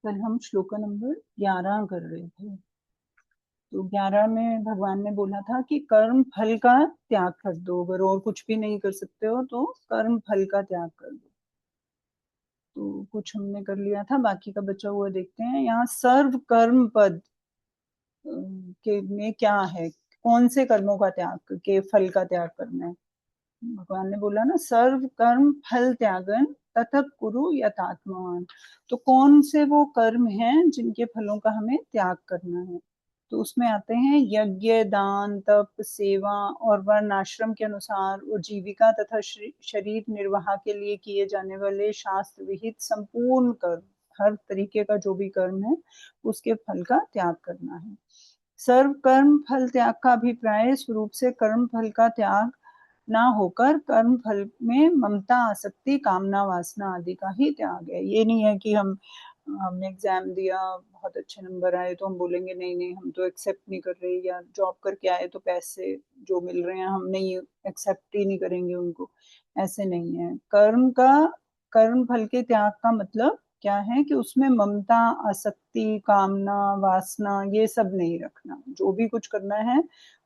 कल हम श्लोक नंबर 11 कर रहे थे। तो 11 में भगवान ने बोला था कि कर्म फल का त्याग कर दो, अगर और कुछ भी नहीं कर सकते हो तो कर्म फल का त्याग कर दो। तो कुछ हमने कर लिया था, बाकी का बचा हुआ देखते हैं। यहाँ सर्व कर्म पद के में क्या है, कौन से कर्मों का त्याग के फल का त्याग करना है। भगवान ने बोला ना, सर्व कर्म फल त्यागन ततः कुरु यथात्मवान। तो कौन से वो कर्म हैं जिनके फलों का हमें त्याग करना है। तो उसमें आते हैं यज्ञ, दान, तप, सेवा और वर्ण आश्रम के अनुसार और जीविका तथा शरीर निर्वाह के लिए किए जाने वाले शास्त्र विहित संपूर्ण कर्म, हर तरीके का जो भी कर्म है उसके फल का त्याग करना है। सर्व कर्म फल त्याग का अभिप्राय स्वरूप से कर्म फल का त्याग ना होकर कर्म फल में ममता, आसक्ति, कामना, वासना आदि का ही त्याग है। ये नहीं है कि हमने एग्जाम दिया, बहुत अच्छे नंबर आए तो हम बोलेंगे नहीं नहीं हम तो एक्सेप्ट नहीं कर रहे, या जॉब करके आए तो पैसे जो मिल रहे हैं हम नहीं एक्सेप्ट ही नहीं करेंगे उनको। ऐसे नहीं है। कर्म फल के त्याग का मतलब क्या है कि उसमें ममता, आसक्ति, कामना, वासना ये सब नहीं रखना। जो भी कुछ करना है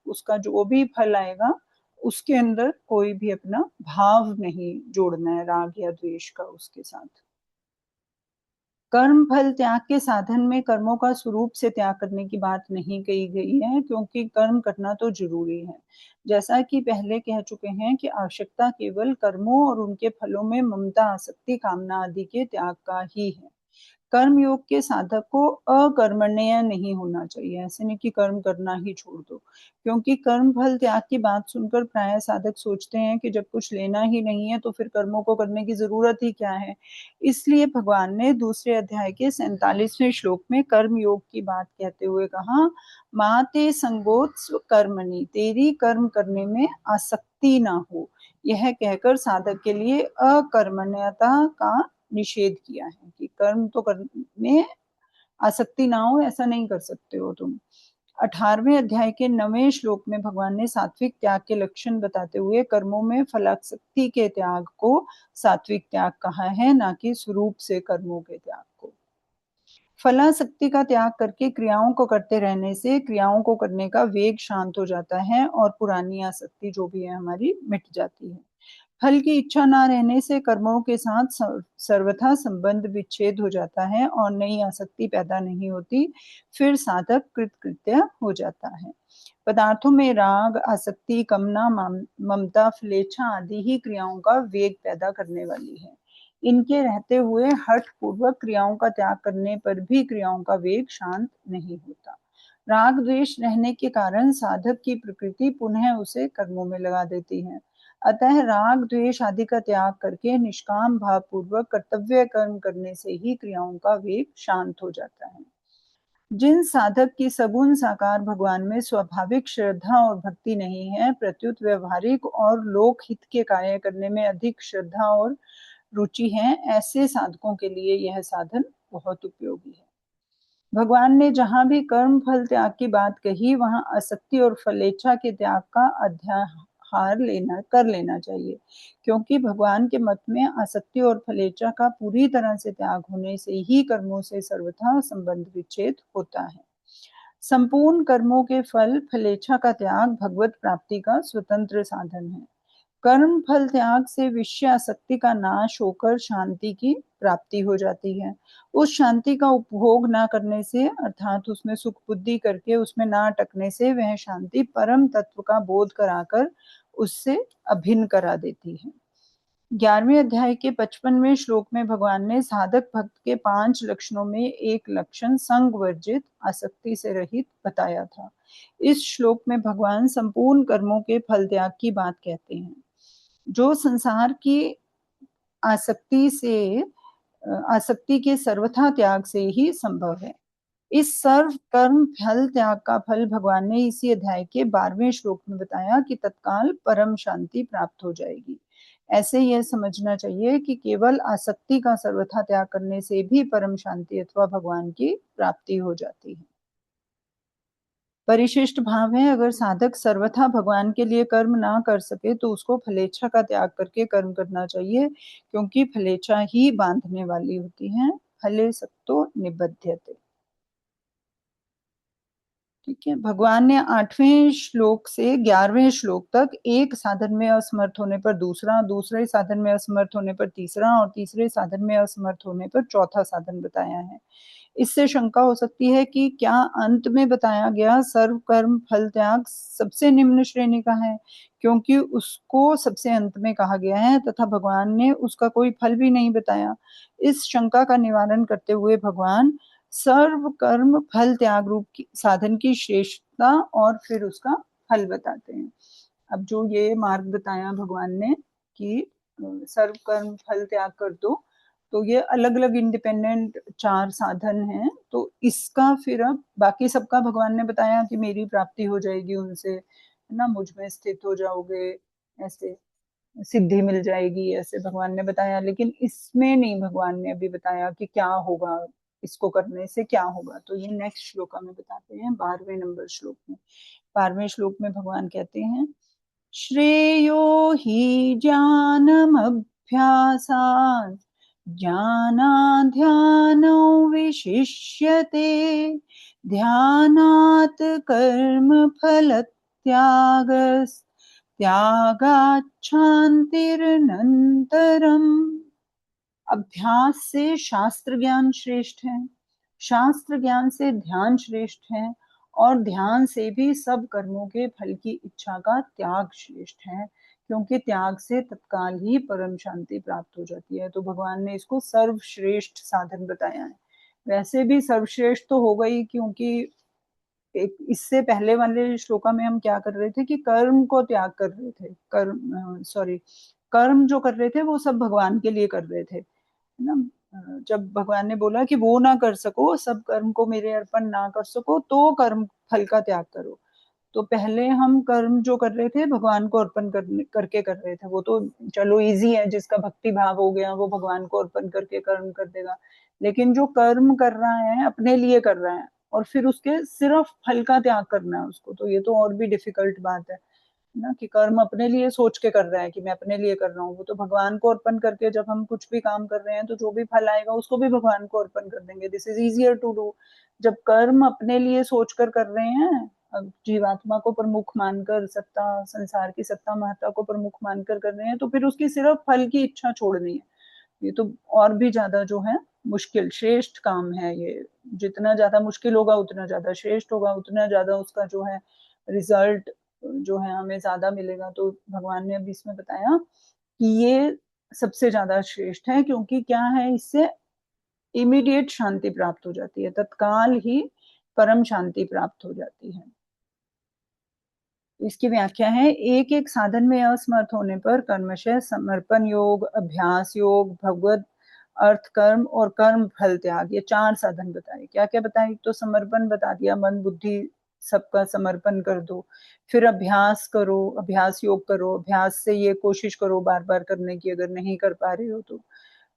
उसका जो भी फल आएगा उसके अंदर कोई भी अपना भाव नहीं जोड़ना है, राग या द्वेष का उसके साथ। कर्म फल त्याग के साधन में कर्मों का स्वरूप से त्याग करने की बात नहीं कही गई है, क्योंकि कर्म करना तो जरूरी है। जैसा कि पहले कह चुके हैं कि आवश्यकता केवल कर्मों और उनके फलों में ममता, आसक्ति, कामना आदि के त्याग का ही है। कर्म योग के साधक को अकर्मण्य नहीं होना चाहिए। ऐसे नहीं कि कर्म करना ही छोड़ दो, क्योंकि कर्म फल त्याग की बात सुनकर प्राय साधक सोचते हैं कि जब कुछ लेना ही नहीं है तो फिर कर्मों को करने की जरूरत ही क्या है। इसलिए भगवान ने दूसरे अध्याय के 47वें श्लोक में कर्म योग की बात कहते हुए कहा, माते संगोत्स्व कर्मणि, तेरी कर्म करने में आसक्ति ना हो। यह कहकर साधक के लिए अकर्मण्यता का निषेध किया है कि कर्म तो करने आसक्ति ना हो, ऐसा नहीं कर सकते हो तुम। 18वें अध्याय के 9वें श्लोक में भगवान ने सात्विक त्याग के लक्षण बताते हुए कर्मों में फलासक्ति के त्याग को सात्विक त्याग कहा है, ना कि स्वरूप से कर्मों के त्याग को। फलासक्ति का त्याग करके क्रियाओं को करते रहने से क्रियाओं को करने का वेग शांत हो जाता है और पुरानी आसक्ति जो भी है हमारी मिट जाती है। फल की इच्छा ना रहने से कर्मों के साथ सर्वथा संबंध विच्छेद हो जाता है और नई आसक्ति पैदा नहीं होती। फिर साधक कृतकृत्य हो जाता है। पदार्थों में राग, आसक्ति, कामना, ममता, फलेच्छा आदि ही क्रियाओं का वेग पैदा करने वाली है। इनके रहते हुए हठ पूर्वक क्रियाओं का त्याग करने पर भी क्रियाओं का वेग शांत नहीं होता। राग द्वेष रहने के कारण साधक की प्रकृति पुनः उसे कर्मों में लगा देती है। अतः राग द्वेष आदि का त्याग करके निष्काम भाव पूर्वक कर्तव्य कर्म करने से ही क्रियाओं का वेग शांत हो जाता है। जिन साधक की सगुण साकार भगवान में स्वाभाविक श्रद्धा और भक्ति नहीं है, प्रत्युत व्यवहारिक और लोक हित के कार्य करने में अधिक श्रद्धा और रुचि है, ऐसे साधकों के लिए यह साधन बहुत उपयोगी है। भगवान ने जहां भी कर्म फल त्याग की बात कही, वहां आसक्ति और फलेच्छा के त्याग का अध्याहार कर लेना चाहिए, क्योंकि भगवान के मत में आसक्ति और फलेच्छा का पूरी तरह से त्याग होने से ही कर्मों से सर्वथा संबंध विच्छेद होता है। संपूर्ण कर्मों के फल फलेच्छा का त्याग भगवत प्राप्ति का स्वतंत्र साधन है। कर्म फल त्याग से विषय आसक्ति का नाश होकर शांति की प्राप्ति हो जाती है। उस शांति का उपभोग ना करने से, अर्थात उसमें सुख बुद्धि करके उसमें ना अटकने से, वह शांति परम तत्व का बोध कराकर उससे अभिन्न करा देती है। 11वें अध्याय के 55वें श्लोक में भगवान ने साधक भक्त के 5 लक्षणों में एक लक्षण संग वर्जित, आसक्ति से रहित बताया था। इस श्लोक में भगवान संपूर्ण कर्मों के फल त्याग की बात कहते हैं, जो संसार की आसक्ति से आसक्ति के सर्वथा त्याग से ही संभव है। इस सर्व कर्म फल त्याग का फल भगवान ने इसी अध्याय के 12वें श्लोक में बताया कि तत्काल परम शांति प्राप्त हो जाएगी। ऐसे यह समझना चाहिए कि केवल आसक्ति का सर्वथा त्याग करने से भी परम शांति अथवा भगवान की प्राप्ति हो जाती है। परिशिष्ट भाव है, अगर साधक सर्वथा भगवान के लिए कर्म ना कर सके तो उसको फलेच्छा का त्याग करके कर्म करना चाहिए, क्योंकि फलेच्छा ही बांधने वाली होती है। फले सक्तो निबध्यते। ठीक है, भगवान ने 8वें श्लोक से 11वें श्लोक तक एक साधन में असमर्थ होने पर दूसरा, दूसरे साधन में असमर्थ होने पर तीसरा और तीसरे साधन में असमर्थ होने पर चौथा साधन बताया है। इससे शंका हो सकती है कि क्या अंत में बताया गया सर्व कर्म फल त्याग सबसे निम्न श्रेणी का है, क्योंकि उसको सबसे अंत में कहा गया है तथा भगवान ने उसका कोई फल भी नहीं बताया। इस शंका का निवारण करते हुए भगवान सर्व कर्म फल त्याग रूप की साधन की श्रेष्ठता और फिर उसका फल बताते हैं। अब जो ये मार्ग बताया भगवान ने कि सर्व कर्म फल त्याग कर दो, तो ये अलग-अलग इंडिपेंडेंट 4 साधन हैं। तो इसका फिर अब बाकी सबका भगवान ने बताया कि मेरी प्राप्ति हो जाएगी उनसे, है ना? मुझ में स्थित हो जाओगे, ऐसे सिद्धि मिल जाएगी, ऐसे भगवान ने बताया। लेकिन इसमें नहीं भगवान ने अभी बताया कि क्या होगा, इसको करने से क्या होगा। तो ये नेक्स्ट श्लोका में बताते हैं 12वें नंबर श्लोक में। 12वें श्लोक में भगवान कहते हैं, श्रेयो हि ज्ञानमभ्यासात् ज्ञानाध्यानो विशिष्यते ध्यानात् कर्मफलत्यागाच्छान्तिरनन्तरम्। अभ्यास से शास्त्र ज्ञान श्रेष्ठ है, शास्त्र ज्ञान से ध्यान श्रेष्ठ है और ध्यान से भी सब कर्मों के फल की इच्छा का त्याग श्रेष्ठ है, क्योंकि त्याग से तत्काल ही परम शांति प्राप्त हो जाती है। तो भगवान ने इसको सर्वश्रेष्ठ साधन बताया है। वैसे भी सर्वश्रेष्ठ तो होगा ही, क्योंकि एक इससे पहले वाले श्लोका में हम क्या कर रहे थे कि कर्म को त्याग कर रहे थे, कर्म जो कर रहे थे वो सब भगवान के लिए कर रहे थे, है ना? जब भगवान ने बोला कि वो ना कर सको, सब कर्म को मेरे अर्पण ना कर सको, तो कर्म फल का त्याग करो। तो पहले हम कर्म जो कर रहे थे भगवान को अर्पण करके कर रहे थे, वो तो चलो इजी है, जिसका भक्ति भाव हो गया वो भगवान को अर्पण करके कर्म कर देगा। लेकिन जो कर्म कर रहा है अपने लिए कर रहा है और फिर उसके सिर्फ फल का त्याग करना है उसको, तो ये तो और भी डिफिकल्ट बात है ना, कि कर्म अपने लिए सोच के कर रहा है कि मैं अपने लिए कर रहा हूँ। वो तो भगवान को अर्पण करके जब हम कुछ भी काम कर रहे हैं तो जो भी फल आएगा उसको भी भगवान को अर्पण कर देंगे। This is easier to do. जब कर्म अपने लिए सोच कर रहे हैं, जीवात्मा को प्रमुख मानकर, सत्ता संसार की सत्ता महत्ता को प्रमुख मानकर कर रहे हैं, तो फिर उसकी सिर्फ फल की इच्छा छोड़नी है। ये तो और भी ज्यादा जो है मुश्किल श्रेष्ठ काम है ये। जितना ज्यादा मुश्किल होगा उतना ज्यादा श्रेष्ठ होगा, उतना ज्यादा उसका जो है रिजल्ट जो है हमें ज्यादा मिलेगा। तो भगवान ने अभी इसमें बताया कि ये सबसे ज्यादा श्रेष्ठ है, क्योंकि क्या है, इससे इमीडिएट शांति प्राप्त हो जाती है, तत्काल ही परम शांति प्राप्त हो जाती है। इसकी व्याख्या है, एक एक साधन में असमर्थ होने पर कर्मशः समर्पण योग, अभ्यास योग, भगवत अर्थ कर्म और कर्म फल त्याग, ये 4 साधन बताए। क्या क्या बताए? तो समर्पण बता दिया, मन बुद्धि सबका समर्पण कर दो। फिर अभ्यास करो, अभ्यास योग करो, अभ्यास से ये कोशिश करो बार बार करने की, अगर नहीं कर पा रहे हो तो।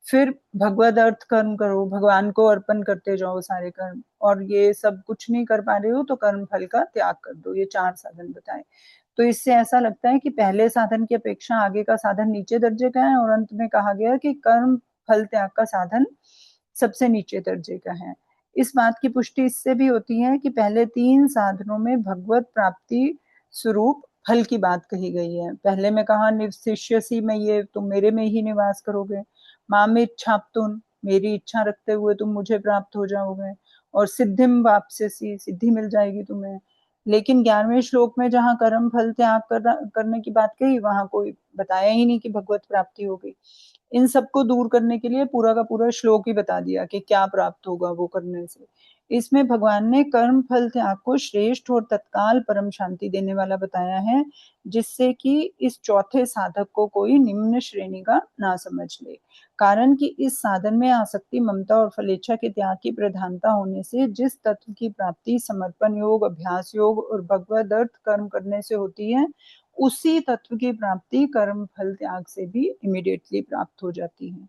फिर भगवद अर्थ कर्म करो, भगवान को अर्पण करते जाओ सारे कर्म, और ये सब कुछ नहीं कर पा रहे हो तो कर्म फल का त्याग कर दो। ये 4 साधन बताए। तो इससे ऐसा लगता है कि पहले साधन की अपेक्षा आगे का साधन नीचे दर्जे का है, और अंत में कहा गया कि कर्म फल त्याग का साधन सबसे नीचे दर्जे का है। इस बात की पुष्टि इससे भी होती है कि पहले 3 साधनों में भगवत प्राप्ति स्वरूप फल की बात कही गई है। पहले में कहा निवशिष्यसि में, ये तुम मेरे में ही निवास करोगे, माम इच्छाप्तुन, मेरी इच्छा रखते हुए तुम मुझे प्राप्त हो जाओगे, और सिद्धिम वाप्स्यसि, सिद्धि मिल जाएगी तुम्हें। लेकिन 11वें श्लोक में जहाँ कर्म फल त्याग करने की बात कही, वहां कोई बताया ही नहीं कि भगवत प्राप्ति होगी। इन सबको दूर करने के लिए पूरा का पूरा श्लोक ही बता दिया कि क्या प्राप्त होगा वो करने से। इसमें भगवान ने कर्म फल त्याग को श्रेष्ठ और तत्काल परम शांति देने वाला बताया है, जिससे कि इस चौथे साधक को कोई निम्न श्रेणी का ना समझ ले। कारण कि इस साधन में आसक्ति, ममता और फलेच्छा के त्याग की प्रधानता होने से जिस तत्व की प्राप्ति समर्पण योग, अभ्यास योग और भगवद अर्थ कर्म करने से होती है, उसी तत्व की प्राप्ति कर्म फल त्याग से भी इमीडिएटली प्राप्त हो जाती है।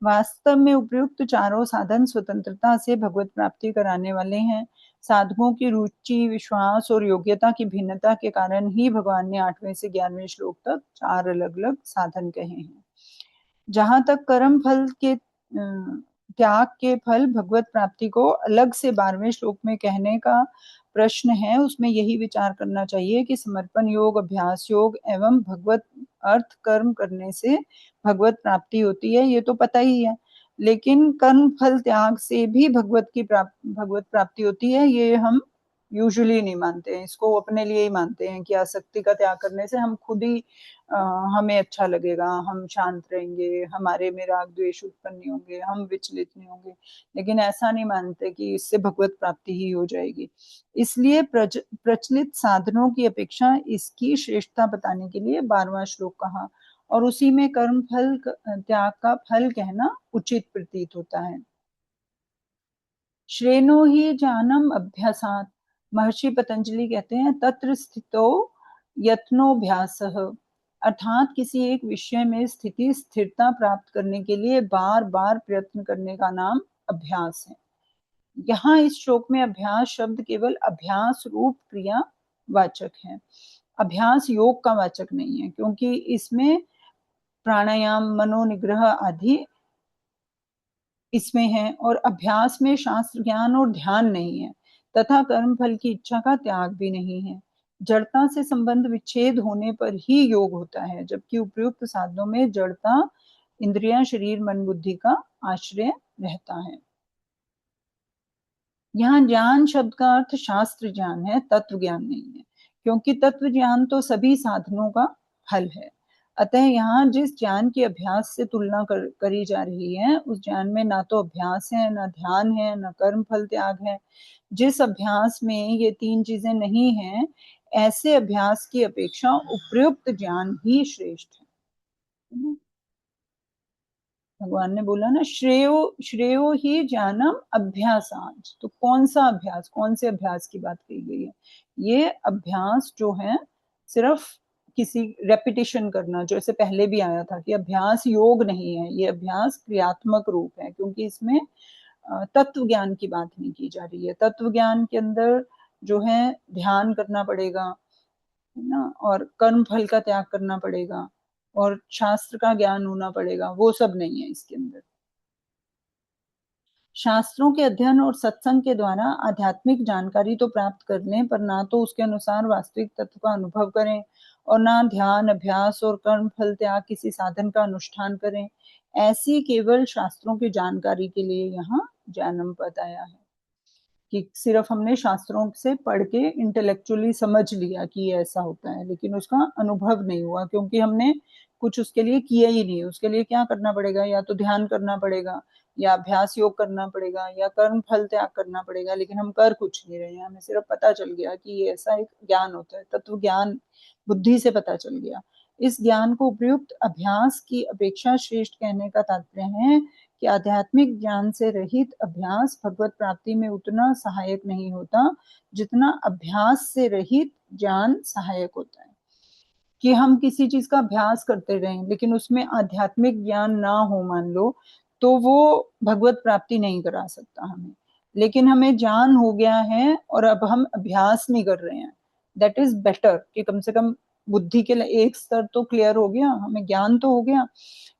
वास्तव में उपयुक्त चारों साधन स्वतंत्रता से भगवत प्राप्ति कराने वाले हैं। साधकों की रुचि, विश्वास और योग्यता की भिन्नता के कारण ही भगवान ने 8वें से 11वें श्लोक तक 4 अलग अलग साधन कहे हैं। जहां तक कर्म फल के त्याग के फल भगवत प्राप्ति को अलग से 12वें श्लोक में कहने का प्रश्न है, उसमें यही विचार करना चाहिए कि समर्पण योग, अभ्यास योग एवं भगवत अर्थ कर्म करने से भगवत प्राप्ति होती है, ये तो पता ही है। लेकिन कर्म फल त्याग से भी भगवत प्राप्ति होती है, ये हम यूजुअली नहीं मानते हैं। इसको अपने लिए ही मानते हैं कि आसक्ति का त्याग करने से हम खुद ही हमें अच्छा लगेगा, हम शांत रहेंगे, हमारे में राग द्वेष उत्पन्न नहीं होंगे, हम विचलित नहीं होंगे। लेकिन ऐसा नहीं मानते कि इससे भगवत प्राप्ति ही हो जाएगी। इसलिए प्रचलित साधनों की अपेक्षा इसकी श्रेष्ठता बताने के लिए 12वां श्लोक कहा, और उसी में कर्म फल त्याग का फल कहना उचित प्रतीत होता है। श्रेणो ही जानम अभ्यासात, महर्षि पतंजलि कहते हैं तत्र स्थितो यत्नोभ्यासः, अर्थात किसी एक विषय में स्थिरता प्राप्त करने के लिए बार बार प्रयत्न करने का नाम अभ्यास है। यहाँ इस श्लोक में अभ्यास शब्द केवल अभ्यास रूप क्रिया वाचक है, अभ्यास योग का वाचक नहीं है, क्योंकि इसमें प्राणायाम, मनोनिग्रह आदि इसमें है, और अभ्यास में शास्त्र ज्ञान और ध्यान नहीं है, तथा कर्म फल की इच्छा का त्याग भी नहीं है। जड़ता से संबंध विच्छेद होने पर ही योग होता है, जबकि उपयुक्त साधनों में जड़ता, इंद्रियां, शरीर, मन, बुद्धि का आश्रय रहता है। यहाँ ज्ञान शब्द का अर्थ शास्त्र ज्ञान है, तत्व ज्ञान नहीं है, क्योंकि तत्व ज्ञान तो सभी साधनों का फल है। अतः यहाँ जिस ज्ञान की अभ्यास से तुलना करी जा रही है, उस ज्ञान में ना तो अभ्यास है, ना ध्यान है, ना कर्म फल त्याग है। जिस अभ्यास में ये तीन चीजें नहीं हैं, ऐसे अभ्यास की अपेक्षा उपयुक्त ज्ञान ही श्रेष्ठ है। भगवान ने बोला ना, श्रेयो श्रेयो ही ज्ञानम अभ्यासांच, तो कौन सा अभ्यास, कौन से अभ्यास की बात कही गई है? ये अभ्यास जो है सिर्फ किसी रेपिटेशन करना, जो ऐसे पहले भी आया था कि अभ्यास योग नहीं है, ये अभ्यास क्रियात्मक रूप है, क्योंकि इसमें तत्व ज्ञान की बात नहीं की जा रही है। तत्व ज्ञान के अंदर जो है ध्यान करना पड़ेगा, है ना, और कर्म फल का त्याग करना पड़ेगा, और शास्त्र का ज्ञान होना पड़ेगा, वो सब नहीं है इसके अंदर। शास्त्रों के अध्ययन और सत्संग के द्वारा आध्यात्मिक जानकारी तो प्राप्त कर लें, पर ना तो उसके अनुसार वास्तविक तत्व का अनुभव करें, और ना ध्यान, अभ्यास और कर्म फल त्याग किसी साधन का अनुष्ठान करें। ऐसी केवल शास्त्रों की जानकारी के लिए यहाँ जैनम पद आया है, कि सिर्फ हमने शास्त्रों से पढ़ के इंटेलेक्चुअली समझ लिया कि ये ऐसा होता है, लेकिन उसका अनुभव नहीं हुआ, क्योंकि हमने कुछ उसके लिए किया ही नहीं। उसके लिए क्या करना पड़ेगा? या तो ध्यान करना पड़ेगा, या अभ्यास योग करना पड़ेगा, या कर्म फल त्याग करना पड़ेगा, लेकिन हम कर कुछ नहीं रहे हैं। हमें सिर्फ पता चल गया कि ये ऐसा एक ज्ञान होता है, तत्व ज्ञान बुद्धि से पता चल गया। इस ज्ञान को उपयुक्त अभ्यास की अपेक्षा श्रेष्ठ कहने का तात्पर्य है कि आध्यात्मिक ज्ञान से रहित अभ्यास भगवत प्राप्ति में उतना सहायक नहीं होता, जितना अभ्यास से रहित ज्ञान सहायक होता है। कि हम किसी चीज का अभ्यास करते रहें, लेकिन उसमें आध्यात्मिक ज्ञान ना हो, मान लो, तो वो भगवत प्राप्ति नहीं करा सकता हमें। लेकिन हमें ज्ञान हो गया है और अब हम अभ्यास नहीं कर रहे हैं, दैट इज बेटर, कि कम से कम बुद्धि के लिए एक स्तर तो क्लियर हो गया, हमें ज्ञान तो हो गया।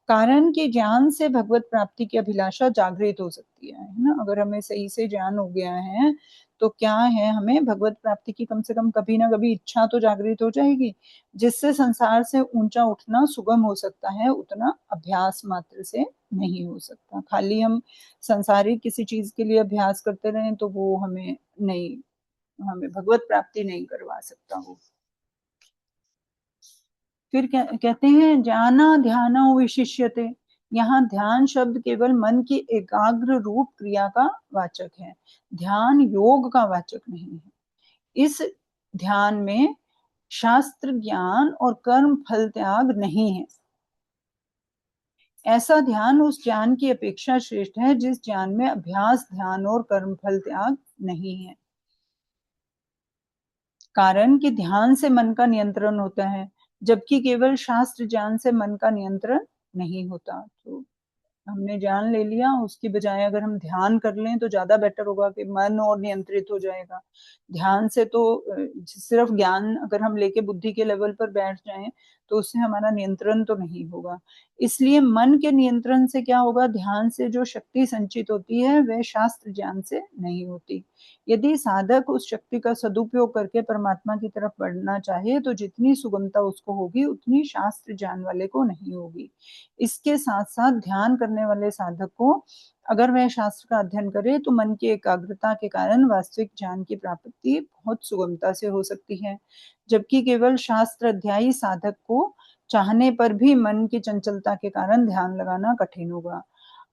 कारण कि ज्ञान से भगवत प्राप्ति की अभिलाषा जागृत हो सकती है ना। अगर हमें सही से ज्ञान हो गया है, तो क्या है, हमें भगवत प्राप्ति की कम से कम कभी ना कभी इच्छा तो जागृत हो जाएगी, जिससे संसार से ऊंचा उठना सुगम हो सकता है। उतना अभ्यास मात्र से नहीं हो सकता। खाली हम संसारिक किसी चीज के लिए अभ्यास करते रहें तो वो हमें भगवत प्राप्ति नहीं करवा सकता वो। फिर कहते हैं ज्ञाना ध्यान विशिष्यते, यहाँ ध्यान शब्द केवल मन की एकाग्र रूप क्रिया का वाचक है, ध्यान योग का वाचक नहीं है। इस ध्यान में शास्त्र ज्ञान और कर्म फल त्याग नहीं है। ऐसा ध्यान उस ज्ञान की अपेक्षा श्रेष्ठ है जिस ज्ञान में अभ्यास, ध्यान और कर्म फल त्याग नहीं है। कारण कि ध्यान से मन का नियंत्रण होता है, जबकि केवल शास्त्र ज्ञान से मन का नियंत्रण नहीं होता। तो हमने जान ले लिया, उसकी बजाय अगर हम ध्यान कर लें तो ज्यादा बेटर होगा, कि मन और नियंत्रित हो जाएगा। ध्यान से तो सिर्फ ज्ञान अगर हम लेके बुद्धि के लेवल पर बैठ जाएं तो उससे हमारा नियंत्रण तो नहीं होगा। इसलिए मन के नियंत्रण से क्या होगा, ध्यान से जो शक्ति संचित होती है वह शास्त्र ज्ञान से नहीं होती। यदि साधक उस शक्ति का सदुपयोग करके परमात्मा की तरफ बढ़ना चाहे तो जितनी सुगमता उसको होगी उतनी शास्त्र ज्ञान वाले को नहीं होगी। इसके साथ साथ ध्यान करने वाले साधक को अगर वह शास्त्र का अध्ययन करे तो मन की एकाग्रता के कारण वास्तविक ज्ञान की प्राप्ति बहुत सुगमता से हो सकती है, जबकि केवल शास्त्र अध्यायी साधक को चाहने पर भी मन की चंचलता के कारण ध्यान लगाना कठिन होगा।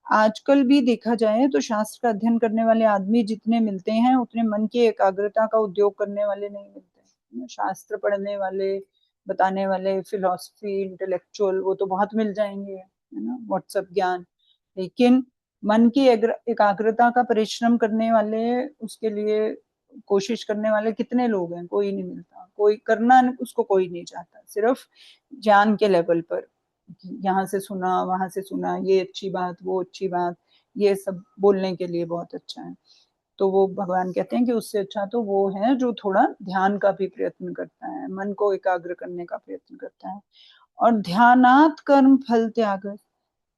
आजकल भी देखा जाए तो शास्त्र का अध्ययन करने वाले आदमी जितने मिलते हैं उतने मन की एकाग्रता का उद्योग करने वाले नहीं मिलते। शास्त्र पढ़ने वाले, बताने वाले, फिलॉसफी, इंटेलेक्चुअल वो तो बहुत मिल जाएंगे, है ना, व्हाट्सएप ज्ञान। लेकिन मन की एकाग्रता का परिश्रम करने वाले, उसके लिए कोशिश करने वाले कितने लोग हैं? कोई नहीं मिलता। कोई करना उसको कोई नहीं चाहता, सिर्फ ज्ञान के लेवल पर यहाँ से सुना, वहां से सुना, ये अच्छी बात, वो अच्छी बात, ये सब बोलने के लिए बहुत अच्छा है। तो वो भगवान कहते हैं कि उससे अच्छा तो वो है जो थोड़ा ध्यान का भी प्रयत्न करता है, मन को एकाग्र करने का प्रयत्न करता है। और ध्यानात कर्म फल त्याग,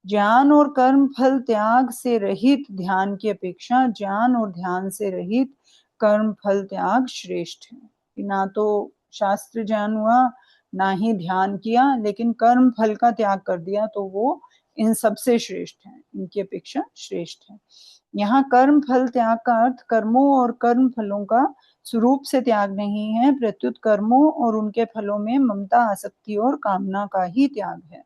ज्ञान और कर्म फल त्याग से रहित ध्यान की अपेक्षा ज्ञान और ध्यान से रहित कर्म फल त्याग श्रेष्ठ है। ना तो शास्त्र ज्ञान हुआ, ना ही ध्यान किया, लेकिन कर्म फल का त्याग कर दिया तो वो इन सबसे श्रेष्ठ है, इनकी अपेक्षा श्रेष्ठ है। यहाँ कर्म फल त्याग का अर्थ कर्मों और कर्म फलों का स्वरूप से त्याग नहीं है, प्रत्युत कर्मों और उनके फलों में ममता, आसक्ति और कामना का ही त्याग है।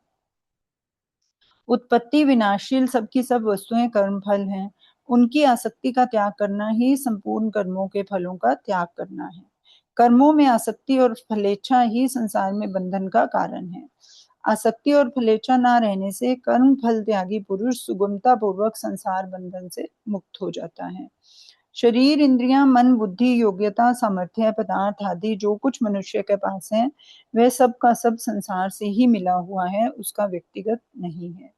उत्पत्ति विनाशील सबकी सब वस्तुएं कर्म फल हैं। उनकी आसक्ति का त्याग करना ही संपूर्ण कर्मों के फलों का त्याग करना है। कर्मों में आसक्ति और फलेच्छा ही संसार में बंधन का कारण है। आसक्ति और फलेच्छा ना रहने से कर्म फल त्यागी पुरुष सुगमता पूर्वक संसार बंधन से मुक्त हो जाता है। शरीर, इंद्रियां, मन, बुद्धि, योग्यता, सामर्थ्य, पदार्थ आदि जो कुछ मनुष्य के पास है वह सब का सब संसार से ही मिला हुआ है, उसका व्यक्तिगत नहीं है।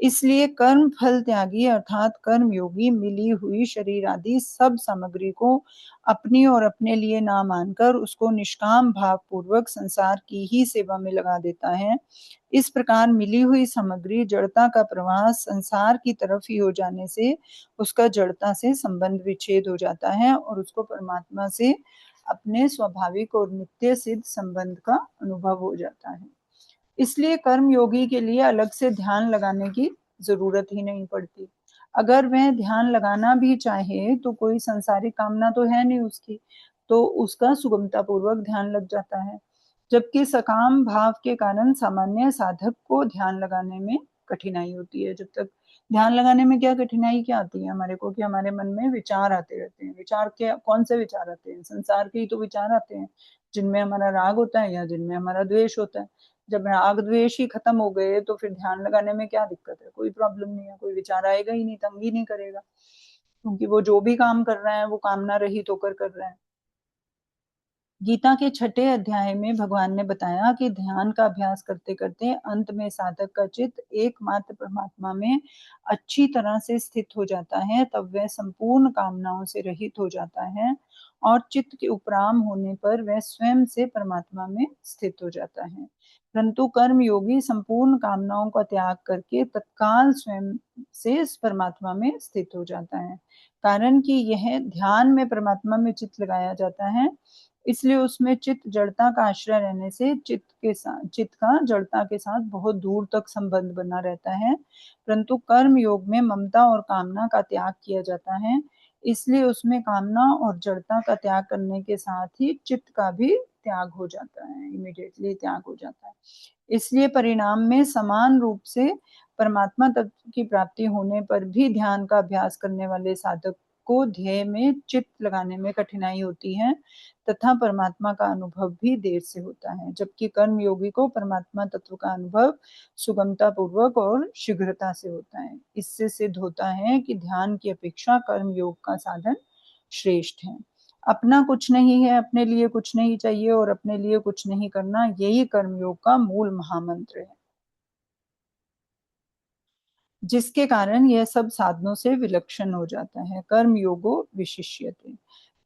इसलिए कर्म फल त्यागी अर्थात कर्म योगी मिली हुई शरीर आदि सब सामग्री को अपनी और अपने लिए ना मानकर उसको निष्काम भाव पूर्वक संसार की ही सेवा में लगा देता है। इस प्रकार मिली हुई सामग्री जड़ता का प्रवाह संसार की तरफ ही हो जाने से उसका जड़ता से संबंध विच्छेद हो जाता है और उसको परमात्मा से अपने स्वाभाविक और नित्य सिद्ध संबंध का अनुभव हो जाता है। इसलिए कर्म योगी के लिए अलग से ध्यान लगाने की जरूरत ही नहीं पड़ती। अगर वह ध्यान लगाना भी चाहे तो कोई संसारिक कामना तो है नहीं उसकी, तो उसका सुगमता पूर्वक ध्यान लग जाता है। जबकि सकाम भाव के कारण सामान्य साधक को ध्यान लगाने में कठिनाई होती है। जब तक ध्यान लगाने में क्या कठिनाई क्या आती है हमारे को, कि हमारे मन में विचार आते रहते हैं। विचार के कौन से विचार आते हैं? संसार के ही तो विचार आते हैं, जिनमें हमारा राग होता है या जिनमें हमारा द्वेष होता है। जब राग द्वेष ही खत्म हो गए तो फिर ध्यान लगाने में क्या दिक्कत है? कोई प्रॉब्लम नहीं है, कोई विचार आएगा ही नहीं, तंग ही नहीं करेगा, क्योंकि वो जो भी काम कर रहा है वो कामना रहित होकर कर रहा है। गीता के छठे अध्याय में भगवान ने बताया कि ध्यान का अभ्यास करते करते अंत में साधक का चित्त एकमात्र परमात्मा में अच्छी तरह से स्थित हो जाता है, तब वह संपूर्ण कामनाओं से रहित हो जाता है और चित्त के उपराम होने पर वह स्वयं से परमात्मा में स्थित हो जाता है। परंतु कर्म योगी संपूर्ण कामनाओं का त्याग करके तत्काल स्वयं से इस परमात्मा में स्थित हो जाता है। कारण कि यह ध्यान में परमात्मा में चित्त लगाया जाता है, इसलिए उसमें चित्त जड़ता का आश्रय रहने से चित्त का जड़ता के साथ बहुत दूर तक संबंध बना रहता है। परंतु कर्म योग में ममता और कामना का त्याग किया जाता है, इसलिए उसमें कामना और जड़ता का त्याग करने के साथ ही चित्त का भी त्याग हो जाता है, इमीडिएटली त्याग हो जाता है। इसलिए परिणाम में समान रूप से परमात्मा तत्व की प्राप्ति होने पर भी ध्यान का अभ्यास करने वाले साधक को ध्येय में चित्त लगाने में कठिनाई होती है तथा परमात्मा का अनुभव भी देर से होता है, जबकि कर्म योगी को परमात्मा तत्व का अनुभव सुगमता पूर्वक और शीघ्रता से होता है। इससे सिद्ध होता है कि ध्यान की अपेक्षा कर्म योग का साधन श्रेष्ठ है। अपना कुछ नहीं है, अपने लिए कुछ नहीं चाहिए और अपने लिए कुछ नहीं करना, यही कर्म योग का मूल महामंत्र है, जिसके कारण यह सब साधनों से विलक्षण हो जाता है। कर्म योगो विशिष्यते।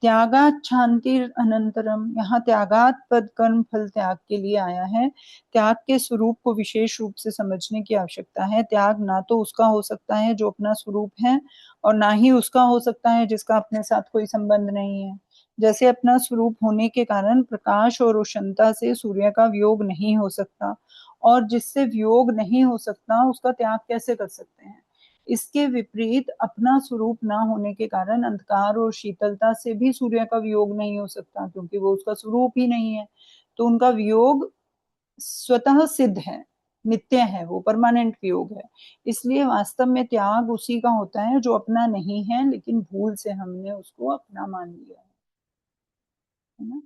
त्यागात शांति अनंतरम, यहाँ त्यागात पद कर्म फल त्याग के लिए आया है। त्याग के स्वरूप को विशेष रूप से समझने की आवश्यकता है। त्याग ना तो उसका हो सकता है जो अपना स्वरूप है, और ना ही उसका हो सकता है जिसका अपने साथ कोई संबंध नहीं है। जैसे अपना स्वरूप होने के कारण प्रकाश और रोशनता से सूर्य का वियोग नहीं हो सकता, और जिससे वियोग नहीं हो सकता उसका त्याग कैसे कर सकते हैं। इसके विपरीत अपना स्वरूप ना होने के कारण अंधकार और शीतलता से भी सूर्य का वियोग नहीं हो सकता, क्योंकि वो उसका स्वरूप ही नहीं है। तो उनका वियोग स्वतः सिद्ध है, नित्य है, वो परमानेंट वियोग है। इसलिए वास्तव में त्याग उसी का होता है जो अपना नहीं है, लेकिन भूल से हमने उसको अपना मान लिया है ना।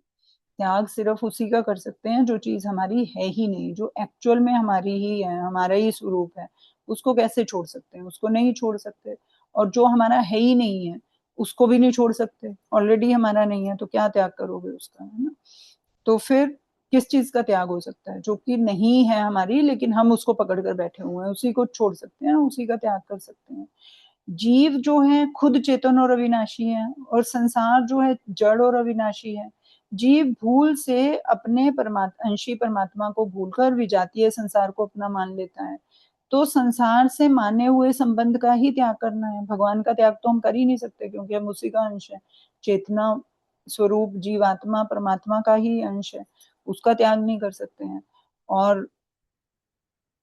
त्याग सिर्फ उसी का कर सकते हैं जो चीज हमारी है ही नहीं, जो एक्चुअल में हमारी ही है, हमारा ही स्वरूप है। उसको कैसे छोड़ सकते हैं? उसको नहीं छोड़ सकते। और जो हमारा है ही नहीं है उसको भी नहीं छोड़ सकते, ऑलरेडी हमारा नहीं है, तो क्या त्याग करोगे उसका, है ना। तो फिर किस चीज का त्याग हो सकता है? जो कि नहीं है हमारी लेकिन हम उसको पकड़ कर बैठे हुए हैं, उसी को छोड़ सकते हैं, उसी का त्याग कर सकते हैं। जीव जो है खुद चेतन और अविनाशी है, और संसार जो है जड़ और अविनाशी है। जीव भूल से अपने परमात्मा अंशी परमात्मा को भूलकर विजातीय संसार को अपना मान लेता है। तो संसार से माने हुए संबंध का ही त्याग करना है। भगवान का त्याग तो हम कर ही नहीं सकते, क्योंकि हम उसी का अंश है। चेतना स्वरूप जीवात्मा परमात्मा का ही अंश है, उसका त्याग नहीं कर सकते हैं। और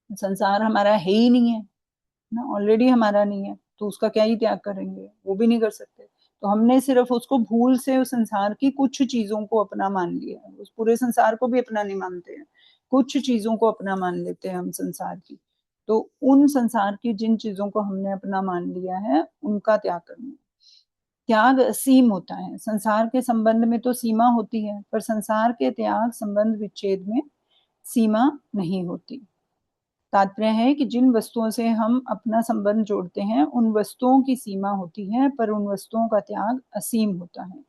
संसार हमारा है ही नहीं है ना, ऑलरेडी हमारा नहीं है, तो उसका क्या ही त्याग करेंगे, वो भी नहीं कर सकते। तो हमने सिर्फ उसको भूल से उस संसार की कुछ चीजों को अपना मान लिया है, उस पूरे संसार को भी अपना नहीं मानते हैं, कुछ चीजों को अपना मान लेते हैं हम संसार की। तो उन संसार की जिन चीजों को हमने अपना मान लिया है उनका त्याग करना। त्याग असीम होता है। संसार के संबंध में तो सीमा होती है, पर संसार के त्याग संबंध विच्छेद में सीमा नहीं होती। तात्पर्य है कि जिन वस्तुओं से हम अपना संबंध जोड़ते हैं उन वस्तुओं की सीमा होती है, पर उन वस्तुओं का त्याग असीम होता है।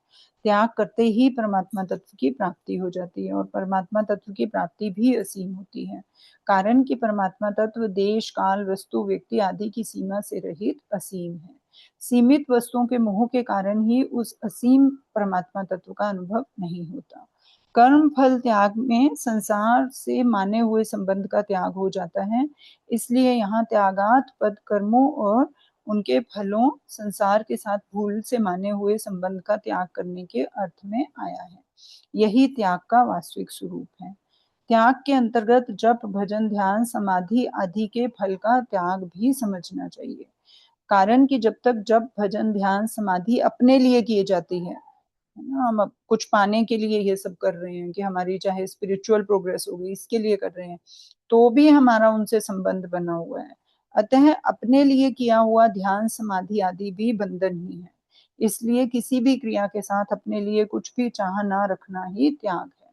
त्याग करते ही परमात्मा तत्व की प्राप्ति हो जाती है, और परमात्मा तत्व की प्राप्ति भी असीम होती है। कारण कि परमात्मा तत्व देश काल वस्तु व्यक्ति आदि की सीमा से रहित असीम है। सीमित वस्तुओं के मोह के कारण ही उस असीम परमात्मा तत्व का अनुभव नहीं होता। कर्म फल त्याग में संसार से माने हुए संबंध का त्याग हो जाता है। इसलिए यहाँ त्यागात पद कर्मों और उनके फलों संसार के साथ भूल से माने हुए संबंध का त्याग करने के अर्थ में आया है। यही त्याग का वास्तविक स्वरूप है। त्याग के अंतर्गत जप भजन ध्यान समाधि आदि के फल का त्याग भी समझना चाहिए। कारण कि जब तक जप भजन ध्यान समाधि अपने लिए किए जाती है ना, हम अब कुछ पाने के लिए ये सब कर रहे हैं कि हमारी चाहे स्पिरिचुअल प्रोग्रेस होगी, इसके लिए कर रहे हैं, तो भी हमारा उनसे संबंध बना हुआ है। अतः अपने लिए किया हुआ ध्यान समाधि आदि भी बंधन ही है। इसलिए किसी भी क्रिया के साथ अपने लिए कुछ भी चाह ना रखना ही त्याग है।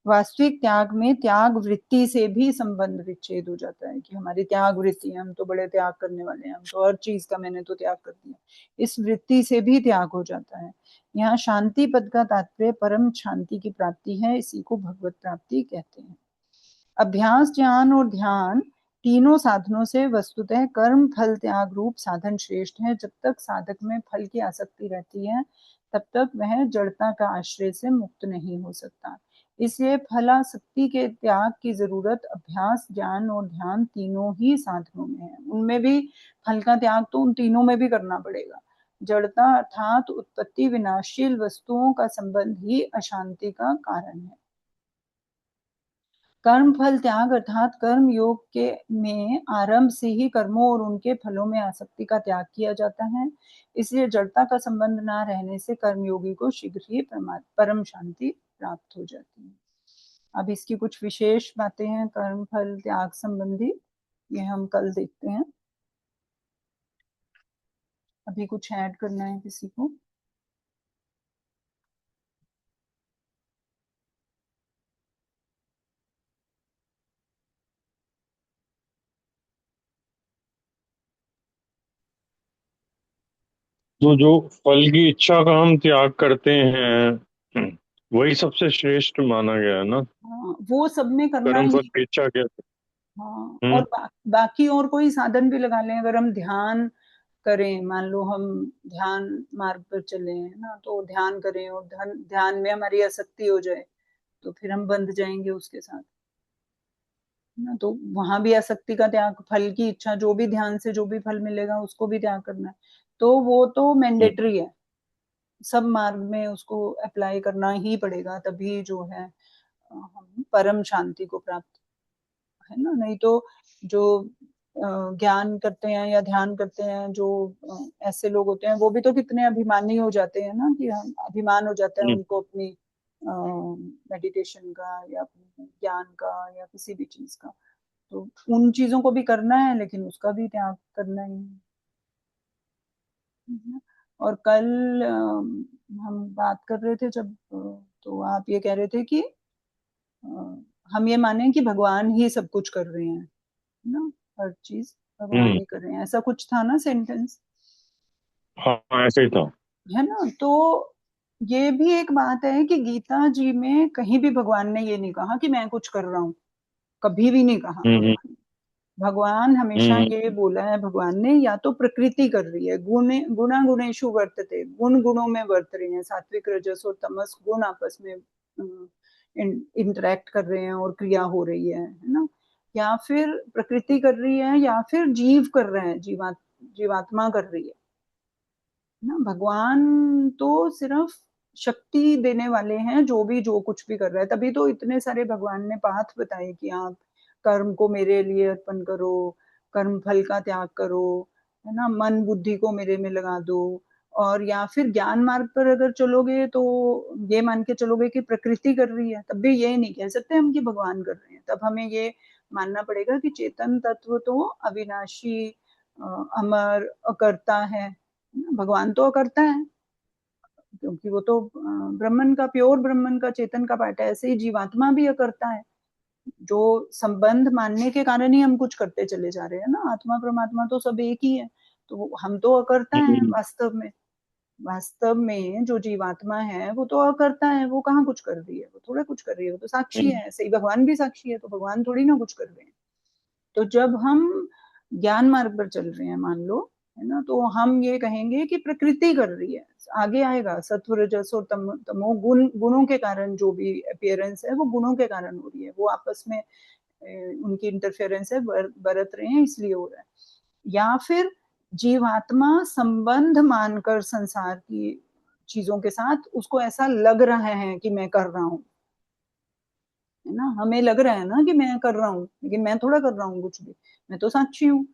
वास्तविक त्याग में त्याग वृत्ति से भी संबंध विच्छेद हो जाता है, कि हमारी त्याग वृत्ति है, हम तो बड़े त्याग करने वाले हैं, हम तो हर चीज का मैंने तो त्याग कर दिया, इस वृत्ति से भी त्याग हो जाता है। यहाँ शांति पद का तात्पर्य परम शांति की प्राप्ति है, इसी को भगवत प्राप्ति कहते हैं। अभ्यास ज्ञान और ध्यान तीनों साधनों से वस्तुतः कर्म फल त्याग रूप साधन श्रेष्ठ है। जब तक साधक में फल की आसक्ति रहती है तब तक वह जड़ता का आश्रय से मुक्त नहीं हो सकता। इसलिए फलासक्ति के त्याग की जरूरत अभ्यास ज्ञान और ध्यान तीनों ही साधनों में है। उनमें भी फल का त्याग तो उन तीनों में भी करना पड़ेगा। जड़ता अर्थात उत्पत्ति विनाशशील वस्तुओं का संबंध ही अशांति का कारण है। कर्म फल त्याग अर्थात कर्म योग के में आरंभ से ही कर्मों और उनके फलों में आसक्ति का त्याग किया जाता है। इसलिए जड़ता का संबंध ना रहने से कर्मयोगी को शीघ्र ही परम शांति प्राप्त हो जाती है। अब इसकी कुछ विशेष बातें हैं कर्म फल त्याग संबंधी, ये हम कल देखते हैं। अभी कुछ ऐड करना है किसी को? तो जो फल की इच्छा का हम त्याग करते हैं, वही सबसे श्रेष्ठ माना गया है ना। हाँ, वो सब में करना कर्म ही फल नहीं। की इच्छा क्या। हाँ, और हम्म। बाकी और कोई साधन भी लगा लें, अगर हम ध्यान करें, मान लो हम ध्यान मार्ग पर चले हैं ना, तो ध्यान करें और ध्यान में हमारी आसक्ति हो जाए, तो फिर हम बंध जाएंगे उसके साथ, है ना। तो वहां भी आसक्ति का त्याग, फल की इच्छा, जो भी ध्यान से जो भी फल मिलेगा उसको भी त्याग करना है, तो वो तो हम्म। मैंडेटरी है। सब मार्ग में उसको अप्लाई करना ही पड़ेगा, तभी जो है हम परम शांति को प्राप्त, है ना। नहीं तो जो ज्ञान करते हैं या ध्यान करते हैं, जो ऐसे लोग होते हैं, वो भी तो कितने अभिमानी हो जाते हैं ना, कि हम अभिमान हो जाता है हम्म। उनको अपनी मेडिटेशन का या अपने ज्ञान का या किसी भी चीज का। तो उन चीजों को भी करना है, लेकिन उसका भी त्याग करना ही है। और कल हम बात कर रहे थे जब, तो आप ये कह रहे थे कि हम ये माने कि भगवान ही सब कुछ कर रहे हैं, है ना, हर चीज भगवान हम्म। ही कर रहे हैं, ऐसा कुछ था ना सेंटेंस, हाँ, ऐसे ही था। है ना। तो ये भी एक बात है कि गीता जी में कहीं भी भगवान ने ये नहीं कहा कि मैं कुछ कर रहा हूँ, कभी भी नहीं कहा हम्म। भगवान। भगवान हमेशा हम्म। ये बोला है, भगवान ने, या तो प्रकृति कर रही है, गुणा गुणेशु वर्तते, गुण गुणों में वर्त रहे हैं, सात्विक रजस और तमस गुण आपस में इंटरेक्ट कर रहे हैं और क्रिया हो रही है ना। या फिर प्रकृति कर रही है, या फिर जीव कर रहे हैं, जीवात्मा कर रही है ना। भगवान तो सिर्फ शक्ति देने वाले हैं, जो भी जो कुछ भी कर रहा है, तभी तो इतने सारे भगवान ने पाथ बताए कि आप कर्म को मेरे लिए अर्पण करो, कर्म फल का त्याग करो, है ना, मन बुद्धि को मेरे में लगा दो। और या फिर ज्ञान मार्ग पर अगर चलोगे तो ये मान के चलोगे कि प्रकृति कर रही है, तब भी ये नहीं कह सकते हम कि भगवान कर रहे हैं। तब हमें ये मानना पड़ेगा कि चेतन तत्व तो अविनाशी, अमर, अकर्ता है ना। भगवान तो अकर्ता है, क्योंकि वो तो ब्रह्मन का, प्योर ब्रह्मन का, चेतन का पार्ट है। ऐसे ही जीवात्मा भी अकर्ता है, जो संबंध मानने के कारण ही हम कुछ करते चले जा रहे हैं ना। आत्मा परमात्मा तो सब एक ही है, तो हम तो अकर्ता है हम्म। वास्तव में। वास्तव में जो जीवात्मा है वो तो अकर्ता है, वो कहाँ कुछ कर रही है, वो थोड़ा कुछ कर रही है, वो तो साक्षी हम्म। है। ऐसे ही भगवान भी साक्षी है, तो भगवान थोड़ी ना कुछ कर रहे हैं। तो जब हम ज्ञान मार्ग पर चल रहे हैं मान लो, है ना, तो हम ये कहेंगे कि प्रकृति कर रही है। आगे आएगा सत्व रजस और तमो गुणों के कारण जो भी अपियरेंस है वो गुणों के कारण हो रही है, वो आपस में उनकी इंटरफेरेंस है, बरत रहे हैं, इसलिए हो रहा है। या फिर जीवात्मा संबंध मानकर संसार की चीजों के साथ उसको ऐसा लग रहा है कि मैं कर रहा हूं, है ना। हमें लग रहा है ना कि मैं कर रहा हूँ, लेकिन मैं थोड़ा कर रहा हूँ कुछ भी, मैं तो साक्षी हूँ।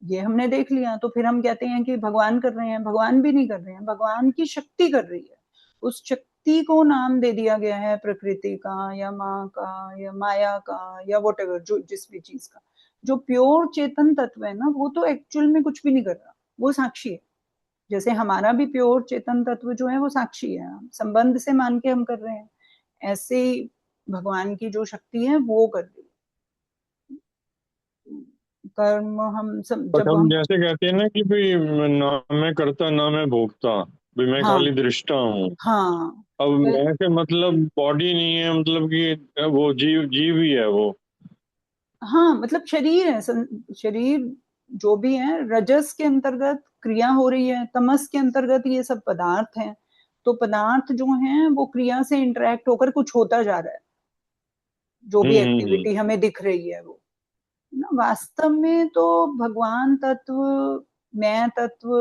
ये हमने देख लिया, तो फिर हम कहते हैं कि भगवान कर रहे हैं। भगवान भी नहीं कर रहे हैं, भगवान की शक्ति कर रही है। उस शक्ति को नाम दे दिया गया है प्रकृति का या माँ का या माया का या वट एवर, जो जिस भी चीज का। जो प्योर चेतन तत्व है ना, वो तो एक्चुअल में कुछ भी नहीं कर रहा, वो साक्षी है। जैसे हमारा भी प्योर चेतन तत्व जो है वो साक्षी है, संबंध से मान के हम कर रहे हैं, ऐसे ही भगवान की जो शक्ति है वो कर रही है। कर्म हम बट जब हम हम, जैसे कहते हैं ना कि भाई ना मैं करता ना मैं भोगता, भाई मैं हाँ खाली दृष्टा हूँ। हाँ अब मैं से मतलब बॉडी नहीं है, मतलब कि वो जीव जीव ही है वो। हाँ, मतलब शरीर है, शरीर जो भी है, रजस के अंतर्गत क्रिया हो रही है, तमस के अंतर्गत ये सब पदार्थ हैं। तो पदार्थ जो हैं वो क्रिया से इंटरेक्ट होकर कुछ होता जा रहा है, जो भी हम्म। एक्टिविटी हमें दिख रही है वो, ना। वास्तव में तो भगवान तत्व, मैं तत्व,